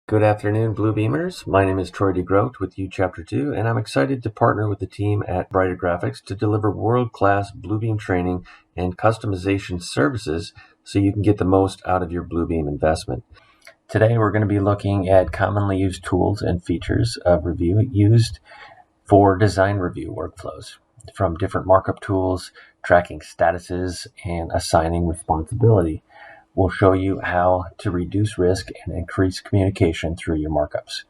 Good afternoon, Bluebeamers. My name is Troy DeGroot with Chapter 2, and I'm excited to partner with the team at Brighter Graphics to deliver world-class Bluebeam training and customization services so you can get the most out of your Bluebeam investment. Today, we're going to be looking at commonly used tools and features of Revu used for design review workflows, from different markup tools, tracking statuses, and assigning responsibility. We'll show you how to reduce risk and increase communication through your markups.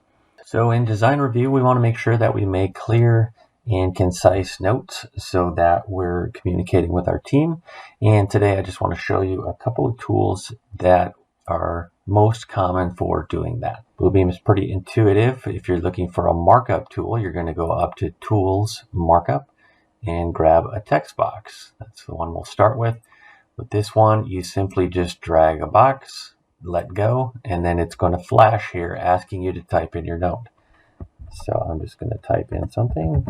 So in design review, we want to make sure that we make clear and concise notes so that we're communicating with our team. And today I just want to show you a couple of tools that are most common for doing that. Bluebeam is pretty intuitive. If you're looking for a markup tool, you're going to go up to Tools, Markup, and grab a text box. That's the one we'll start with. With this one, you simply just drag a box, let go, and then it's going to flash here asking you to type in your note. So I'm just going to type in something.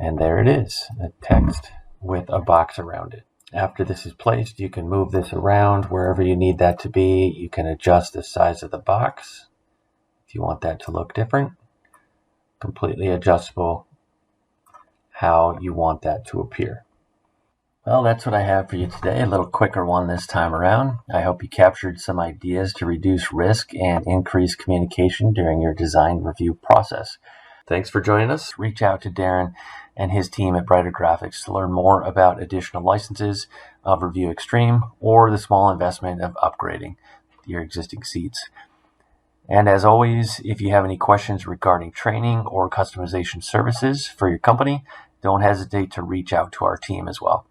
And there it is, a text with a box around it. After this is placed, you can move this around wherever you need that to be. You can adjust the size of the box if you want that to look different. Completely adjustable how you want that to appear. Well, that's what I have for you today, a little quicker one this time around. I hope you captured some ideas to reduce risk and increase communication during your design review process. Thanks for joining us. Reach out to Darren and his team at Brighter Graphics to learn more about additional licenses of Revu Extreme or the small investment of upgrading your existing seats. And as always, if you have any questions regarding training or customization services for your company, don't hesitate to reach out to our team as well.